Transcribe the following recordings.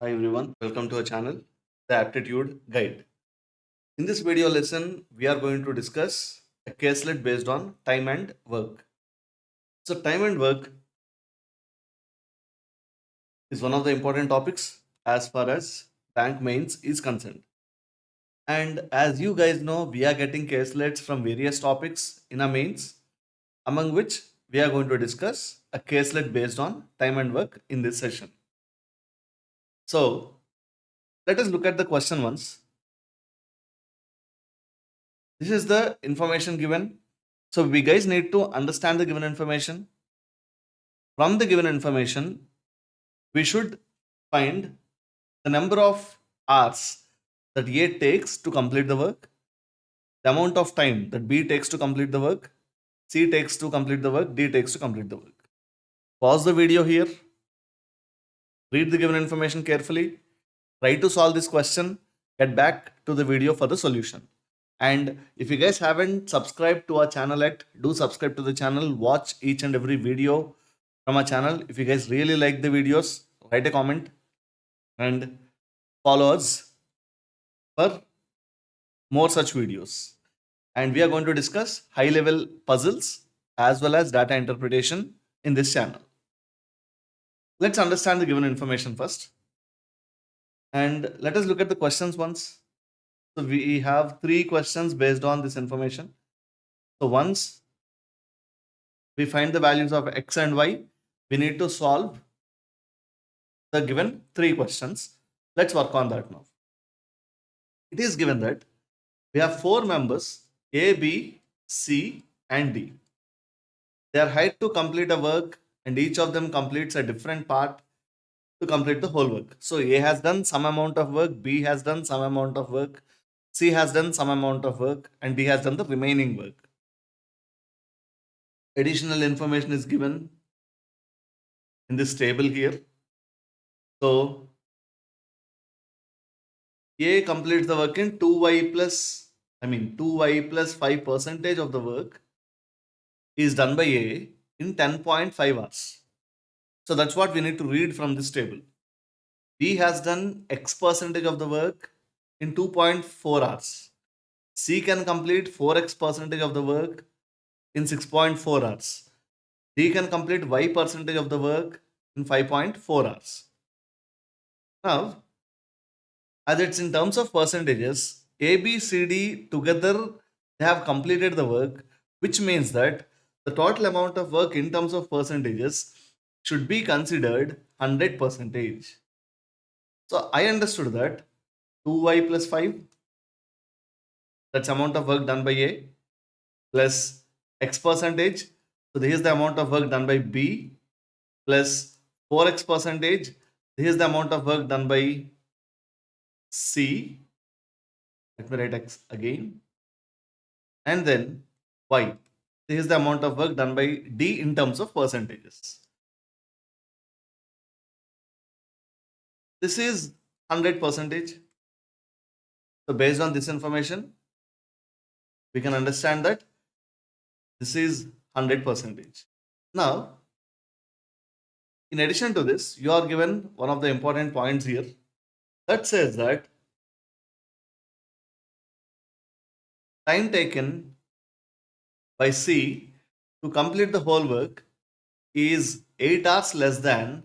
Hi everyone, welcome to our channel, The Aptitude Guide. In this video lesson, we are going to discuss a caselet based on time and work. So, time and work is one of the important topics as far as bank mains is concerned. And as you guys know, we are getting caselets from various topics in our mains, among which we are going to discuss a caselet based on time and work in this session. So, let us look at the question once. This is the information given. So we guys need to understand the given information. From the given information, we should find the number of hours that A takes to complete the work, the amount of time that B takes to complete the work, C takes to complete the work, D takes to complete the work. Pause the video here, read the given information carefully, try to solve this question, get back to the video for the solution. And if you guys haven't subscribed to our channel yet, do subscribe to the channel, watch each and every video from our channel. If you guys really like the videos, write a comment and follow us for more such videos. And we are going to discuss high level puzzles as well as data interpretation in this channel. Let's understand the given information first. And let us look at the questions once. So we have 3 questions based on this information. So once we find the values of x and y, we need to solve the given 3 questions. Let's work on that now. It is given that we have 4 members A, B, C and D. They are hired to complete a work and each of them completes a different part to complete the whole work. So A has done some amount of work, B has done some amount of work, C has done some amount of work and D has done the remaining work. Additional information is given in this table here. So A completes the work in 2y plus 5% of the work is done by A in 10.5 hours. So that's what we need to read from this table. B has done X percentage of the work in 2.4 hours. C can complete 4x percentage of the work in 6.4 hours. D can complete Y percentage of the work in 5.4 hours. Now, as it's in terms of percentages, A, B, C, D together they have completed the work, which means that the total amount of work in terms of percentages should be considered 100%. So I understood that 2y plus 5, that's amount of work done by A, plus x percentage. So this is the amount of work done by B, plus 4x percentage. This is the amount of work done by C. Let me write x again. And then y. This is the amount of work done by D in terms of percentages. This is 100%. So based on this information, we can understand that this is 100%. Now, in addition to this, you are given one of the important points here that says that time taken by C to complete the whole work is 8 hours less than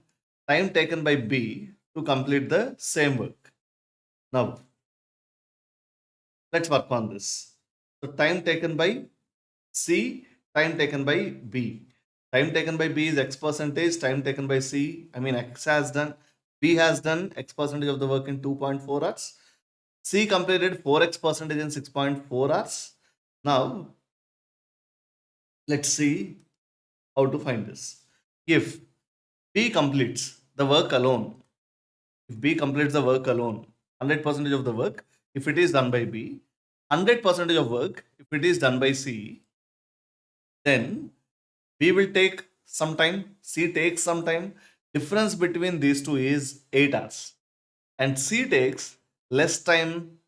time taken by B to complete the same work. Now, let's work on this. So, time taken by C, time taken by B. Time taken by B is X percentage, time taken by C, X has done, B has done X percentage of the work in 2.4 hours. C completed 4x percentage in 6.4 hours. Now, let's see how to find this. If B completes the work alone, if B completes the work alone, 100% of the work, if it is done by B, 100% of work, if it is done by C, then B will take some time, C takes some time. Difference between these two is 8 hours. And C takes less time,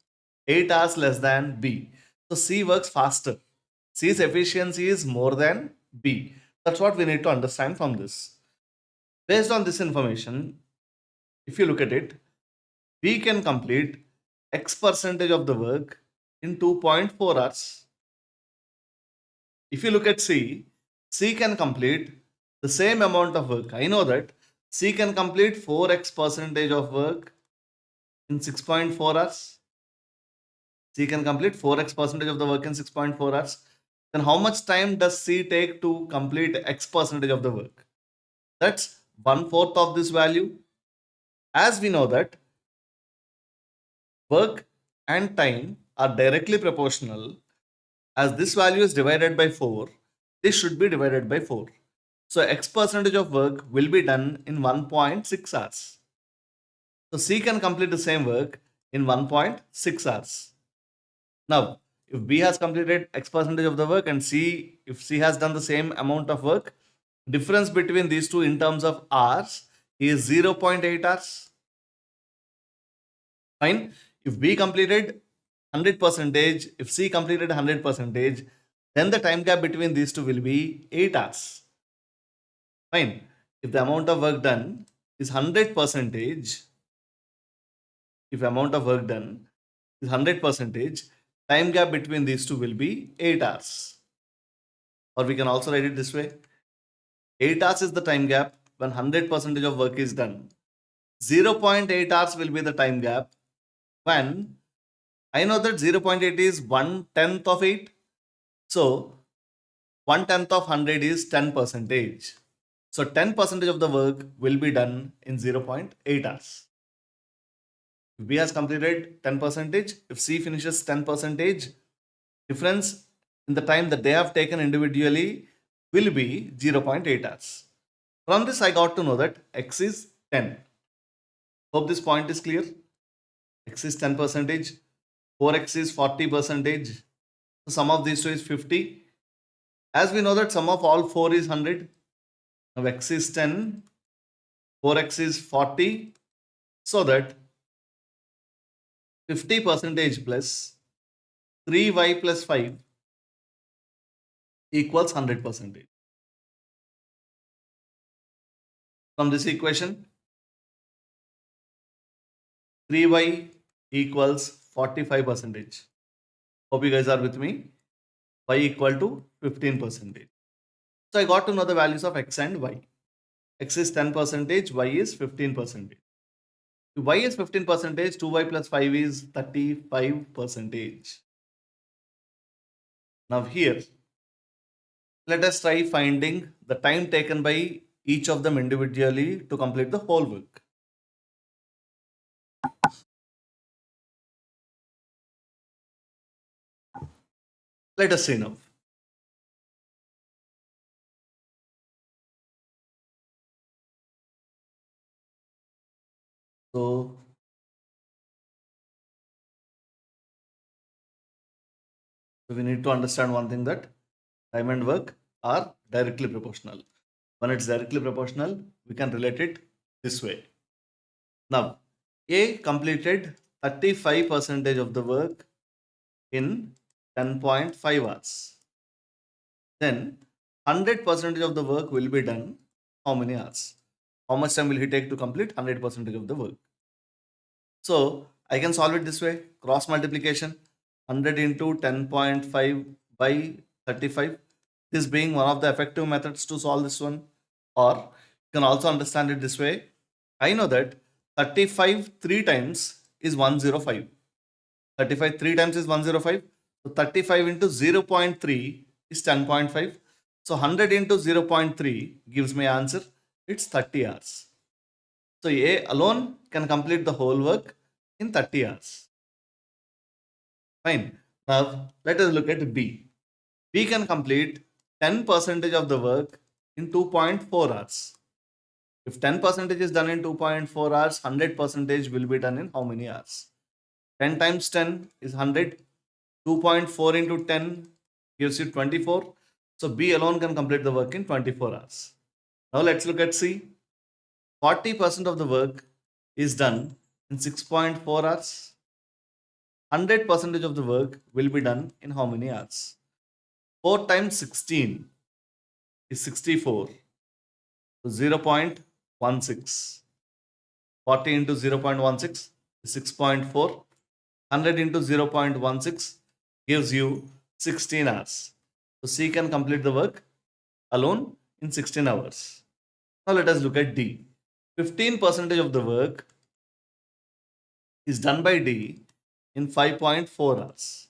8 hours less than B. So C works faster. C's efficiency is more than B. That's what we need to understand from this. Based on this information, if you look at it, B can complete X percentage of the work in 2.4 hours. If you look at C, C can complete the same amount of work. I know that C can complete 4x percentage of work in 6.4 hours. C can complete 4x percentage of the work in 6.4 hours. Then how much time does C take to complete X percentage of the work? That's 1/4 of this value. As we know that work and time are directly proportional, as this value is divided by 4, this should be divided by 4. So X percentage of work will be done in 1.6 hours. So C can complete the same work in 1.6 hours. Now, if B has completed X percentage of the work and if C has done the same amount of work, difference between these two in terms of hours is 0.8 hours. Fine. If B completed 100 percentage, if C completed 100 percentage, then the time gap between these two will be 8 hours. Fine. If the amount of work done is 100 percentage, if amount of work done is 100 percentage, time gap between these two will be 8 hours. Or we can also write it this way. 8 hours is the time gap when 100 percentage of work is done. 0.8 hours will be the time gap when I know that 0.8 is 1/10 of 8. So 1/10 of 100 is 10 percentage. So 10 percentage of the work will be done in 0.8 hours. If B has completed 10 percentage, if C finishes 10 percentage, difference in the time that they have taken individually will be 0.8 hours. From this, I got to know that X is 10. Hope this point is clear. X is 10 percentage, 4x is 40 percentage. So sum of these two is 50. As we know that sum of all 4 is 100. Now X is 10, 4x is 40. So that 50 percentage plus 3y plus 5 equals 100 percentage. From this equation, 3y equals 45 percentage. Hope you guys are with me. Y equal to 15 percentage. So I got to know the values of X and Y. X is 10 percentage, Y is 15 percentage. If Y is 15 percentage, 2y plus 5 is 35 percentage. Now here, let us try finding the time taken by each of them individually to complete the whole work. Let us see now. So we need to understand one thing, that time and work are directly proportional. When it's directly proportional, we can relate it this way. Now, A completed 35 percentage of the work in 10.5 hours. Then 100 percentage of the work will be done how many hours? How much time will he take to complete 100 percentage of the work? So I can solve it this way. Cross multiplication, 100 into 10.5 by 35. This being one of the effective methods to solve this one. Or you can also understand it this way. I know that 35 3 times is 105. 35 3 times is 105. So 35 into 0.3 is 10.5. So 100 into 0.3 gives me answer. It's 30 hours. So A alone can complete the whole work in 30 hours. Fine. Now let us look at B. B can complete 10 percentage of the work in 2.4 hours. If 10 percentage is done in 2.4 hours, 100 percentage will be done in how many hours? 10 times 10 is 100. 2.4 into 10 gives you 24. So B alone can complete the work in 24 hours. Now let's look at C. 40% of the work is done in 6.4 hours. 100% of the work will be done in how many hours? 4 times 16 is 64. So 0.16. 40 into 0.16. 6.4. 100 into 0.16 gives you 16 hours. So C can complete the work alone in 16 hours. Now let us look at D. 15% of the work is done by D in 5.4 hours.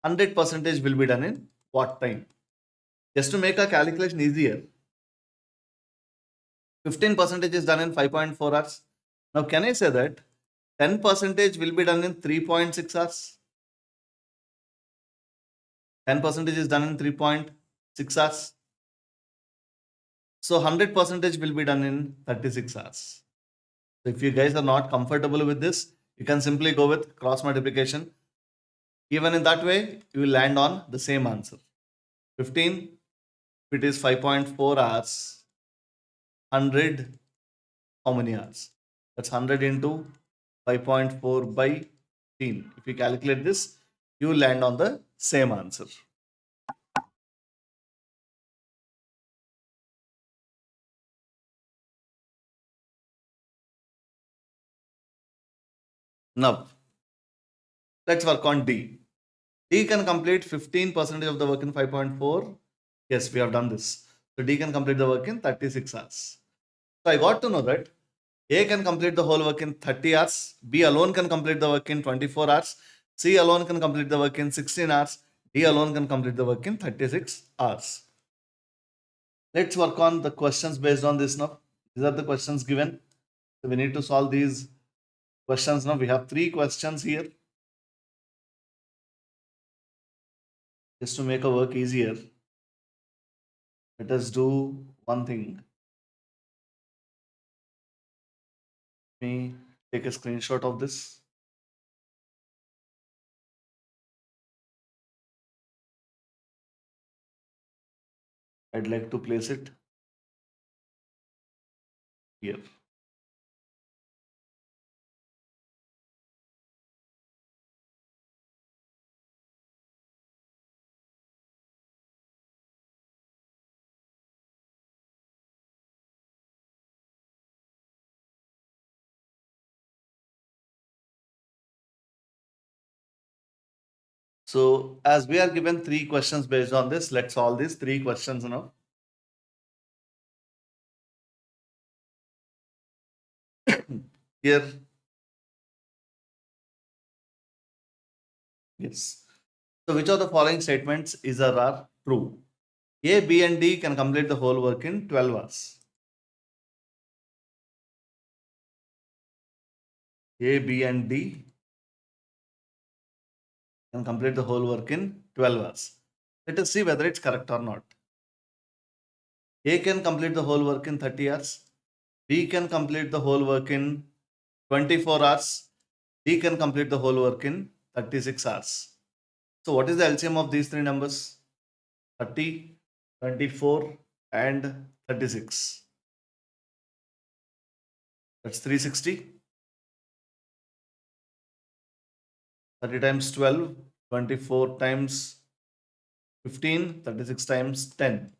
100% will be done in what time? Just to make a calculation easier, 15% is done in 5.4 hours. Now can I say that 10% will be done in 3.6 hours? 10% is done in 3.6 hours. So 100% will be done in 36 hours. So if you guys are not comfortable with this, you can simply go with cross multiplication. Even in that way, you will land on the same answer. 15, if it is 5.4 hours, 100, how many hours? That's 100 into 5.4 by 15. If you calculate this, you will land on the same answer. Now, let's work on D. D can complete 15% of the work in 5.4. Yes, we have done this. So D can complete the work in 36 hours. So I got to know that A can complete the whole work in 30 hours. B alone can complete the work in 24 hours. C alone can complete the work in 16 hours. D alone can complete the work in 36 hours. Let's work on the questions based on this now. These are the questions given. So we need to solve these questions now. We have 3 questions here. Just to make our work easier, let us do one thing. Let me take a screenshot of this. I'd like to place it here. So as we are given 3 questions based on this, let's solve these 3 questions now. Here, yes. So which of the following statements is or are true? A, B and D can complete the whole work in 12 hours. A, B and D can complete the whole work in 12 hours. Let us see whether it's correct or not. A can complete the whole work in 30 hours. B can complete the whole work in 24 hours. D can complete the whole work in 36 hours. So what is the LCM of these 3 numbers? 30, 24 and 36. That's 360. 30 times 12, 24 times 15, 36 times 10.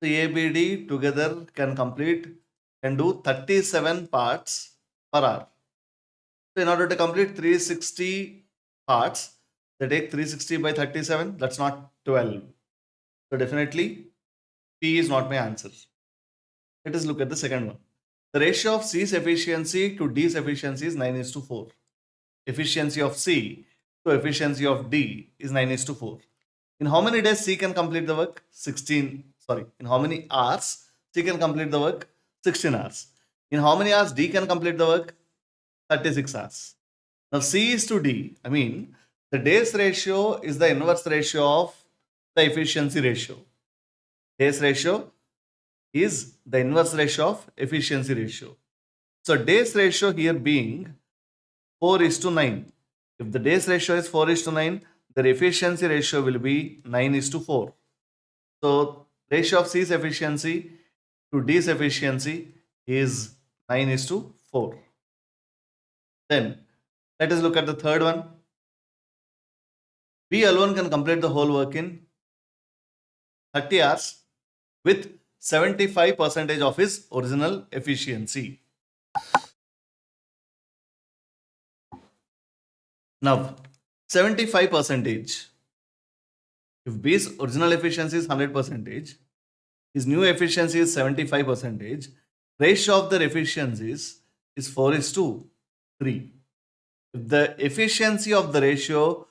So ABD together can do 37 parts per hour. So in order to complete 360 parts, they take 360 by 37, that's not 12. So definitely P is not my answer. Let us look at the second one. The ratio of C's efficiency to D's efficiency is 9:4. Efficiency of C to efficiency of D is 9:4. In how many days C can complete the work? In how many hours C can complete the work? 16 hours. In how many hours D can complete the work? 36 hours. Now C is to D. I mean, the days ratio is the inverse ratio of the efficiency ratio. Days ratio is the inverse ratio of efficiency ratio. So days ratio here being 4:9. If the days ratio is 4:9, the efficiency ratio will be 9:4. So ratio of C's efficiency to D's efficiency is 9:4. Then let us look at the third one. B alone can complete the whole work in 30 hours with 75% of his original efficiency. Now, 75 percentage. If B's original efficiency is 100 percentage, his new efficiency is 75 percentage. Ratio of their efficiencies is 4 is to 3. If the efficiency of the ratio,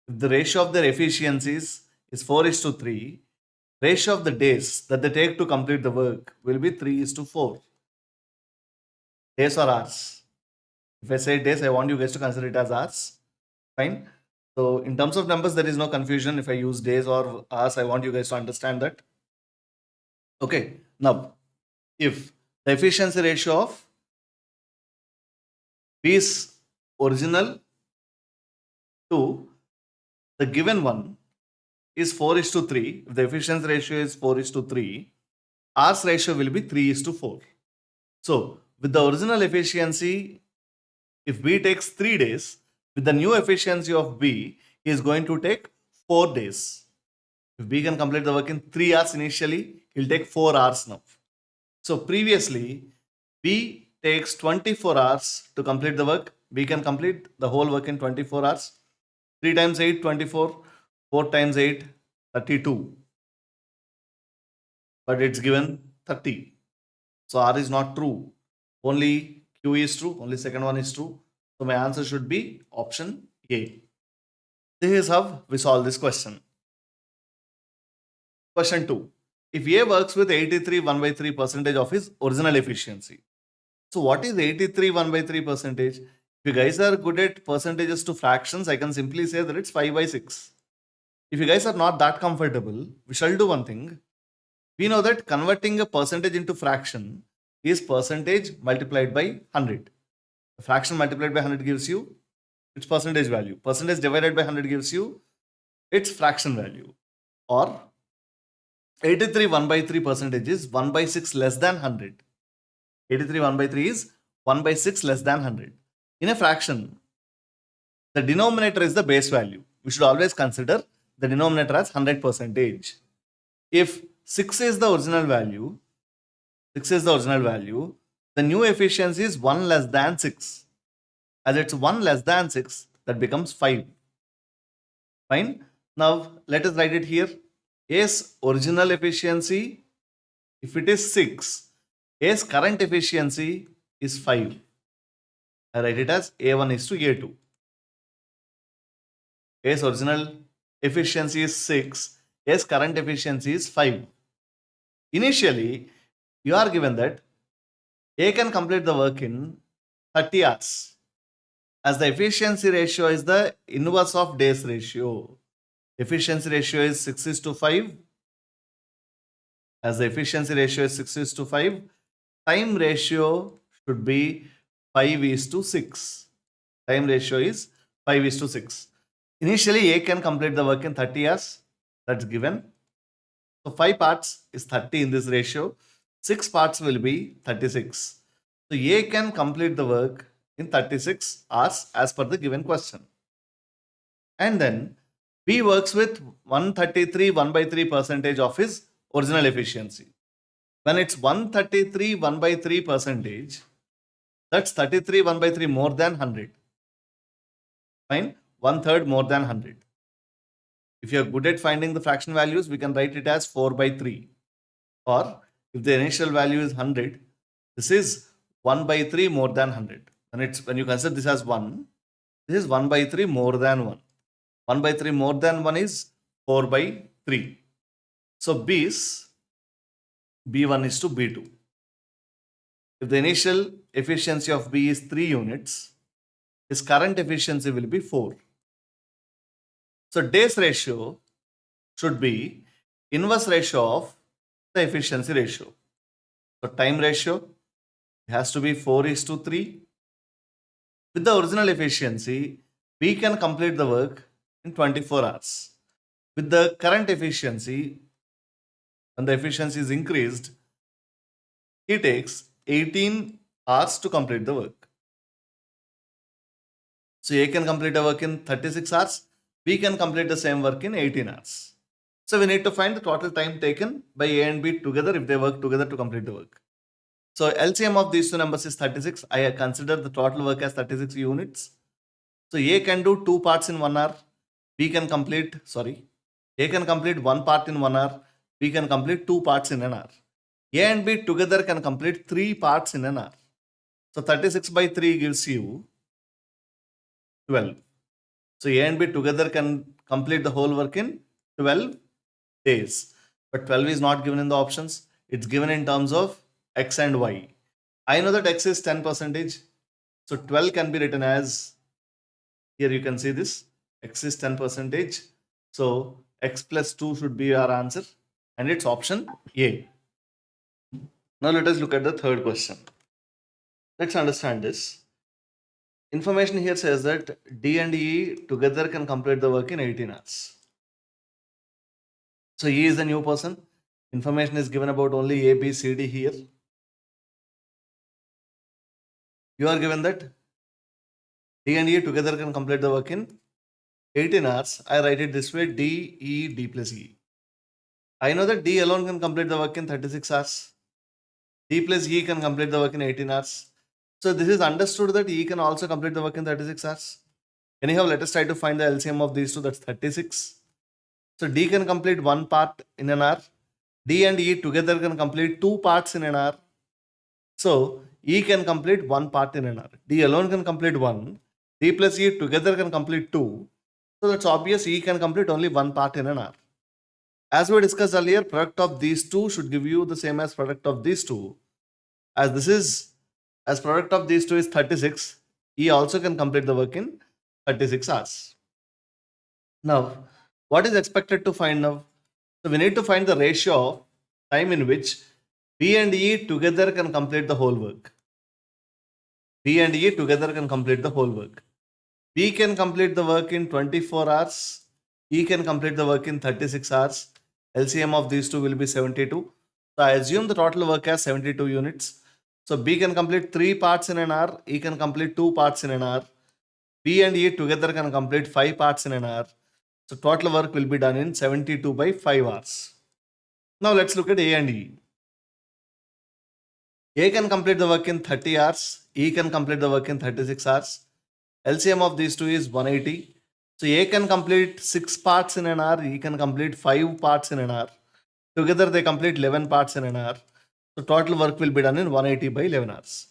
if the ratio of their efficiencies is 4 is to 3, ratio of the days that they take to complete the work will be 3 is to 4. Days or hours. If I say days, I want you guys to consider it as hours. Fine. So in terms of numbers, there is no confusion. If I use days or hours, I want you guys to understand that. Okay. Now, if the efficiency ratio of B's original to the given one is 4 is to 3, if the efficiency ratio is 4 is to 3, R's ratio will be 3 is to 4. So with the original efficiency, if B takes 3 days, with the new efficiency of B, he is going to take 4 days. If B can complete the work in 3 hours initially, he'll take 4 hours now. So previously, B takes 24 hours to complete the work. B can complete the whole work in 24 hours. 3 times 8, 24. 4 times 8, 32. But it's given 30. So R is not true. Only Q is true. Only second one is true. So my answer should be option A. This is how we solve this question. Question 2. If A works with 83 1 by 3 percentage of his original efficiency. So what is 83 1 by 3 percentage? If you guys are good at percentages to fractions, I can simply say that it's 5 by 6. If you guys are not that comfortable, we shall do one thing. We know that converting a percentage into fraction is percentage multiplied by 100. A fraction multiplied by 100 gives you its percentage value. Percentage divided by 100 gives you its fraction value. Or 83 1 by 3 percentage is 1 by 6 less than 100. 83 1 by 3 is 1 by 6 less than 100. In a fraction, the denominator is the base value. We should always consider the denominator as 100 percentage. If 6 is the original value, the new efficiency is 1 less than 6. As it's 1 less than 6, that becomes 5. Fine. Now, let us write it here. A's original efficiency, if it is 6, A's current efficiency is 5. I write it as A1 is to A2. A's original efficiency is 6. A's current efficiency is 5. Initially, you are given that A can complete the work in 30 hours. As the efficiency ratio is the inverse of days ratio. Efficiency ratio is 6 is to 5. As the efficiency ratio is 6 is to 5, time ratio should be 5 is to 6. Time ratio is 5 is to 6. Initially, A can complete the work in 30 hours. That's given. So 5 parts is 30 in this ratio. 6 parts will be 36. So A can complete the work in 36 hours as per the given question. And then B works with 133 1 by 3 percentage of his original efficiency. When it's 133 1 by 3 percentage, that's 33 1 by 3 more than 100. Fine. 1/3 more than 100. If you're good at finding the fraction values, we can write it as 4 by 3. Or if the initial value is 100, this is 1 by 3 more than 100. When you consider this as 1, this is 1 by 3 more than 1. 1 by 3 more than 1 is 4 by 3. So B's B1 is to B2. If the initial efficiency of B is 3 units, his current efficiency will be 4. So days ratio should be inverse ratio of the efficiency ratio. So time ratio has to be 4 is to 3. With the original efficiency, B can complete the work in 24 hours. With the current efficiency, when the efficiency is increased, he takes 18 hours to complete the work. So A can complete the work in 36 hours. B can complete the same work in 18 hours. So we need to find the total time taken by A and B together if they work together to complete the work. So LCM of these two numbers is 36. I consider the total work as 36 units. So A can do 2 parts in 1 hour. A can complete 1 part in 1 hour. B can complete 2 parts in an hour. A and B together can complete 3 parts in an hour. So 36 by 3 gives you 12. So A and B together can complete the whole work in 12 days. But 12 is not given in the options. It's given in terms of X and Y. I know that X is 10%. So 12 can be written as, here you can see this, X is 10%. So X plus 2 should be our answer. And it's option A. Now let us look at the third question. Let's understand this. Information here says that D and E together can complete the work in 18 hours. So E is the new person. Information is given about only A, B, C, D here. You are given that D and E together can complete the work in 18 hours. I write it this way, D, E, D plus E. I know that D alone can complete the work in 36 hours. D plus E can complete the work in 18 hours. So this is understood that E can also complete the work in 36 hours. Anyhow, let us try to find the LCM of these two, that's 36. So D can complete 1 part in an hour. D and E together can complete 2 parts in an hour. So E can complete 1 part in an hour. D alone can complete 1. D plus E together can complete 2. So that's obvious, E can complete only 1 part in an hour. As we discussed earlier, product of these two should give you the same as product of these two. As product of these two is 36, E also can complete the work in 36 hours. Now, what is expected to find now? So we need to find the ratio of time in which B and E together can complete the whole work. B and E together can complete the whole work. B can complete the work in 24 hours. E can complete the work in 36 hours. LCM of these two will be 72. So I assume the total work has 72 units. So B can complete 3 parts in an hour. E can complete 2 parts in an hour. B and E together can complete 5 parts in an hour. So total work will be done in 72 by 5 hours. Now let's look at A and E. A can complete the work in 30 hours. E can complete the work in 36 hours. LCM of these two is 180. So A can complete 6 parts in an hour. E can complete 5 parts in an hour. Together they complete 11 parts in an hour. So total work will be done in 180 by 11 hours.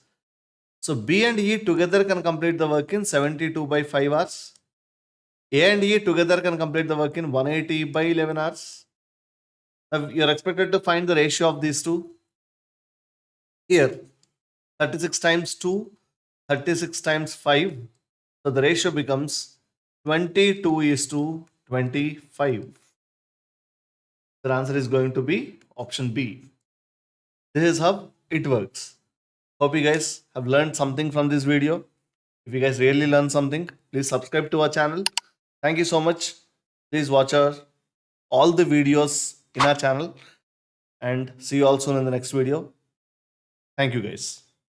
So B and E together can complete the work in 72 by 5 hours. A and E together can complete the work in 180 by 11 hours. Now you are expected to find the ratio of these two. Here, 36 times 2, 36 times 5. So the ratio becomes 22:25. The answer is going to be option B. This is how it works. Hope you guys have learned something from this video. If you guys really learned something, please subscribe to our channel. Thank you so much. Please watch all the videos in our channel and see you all soon in the next video. Thank you guys.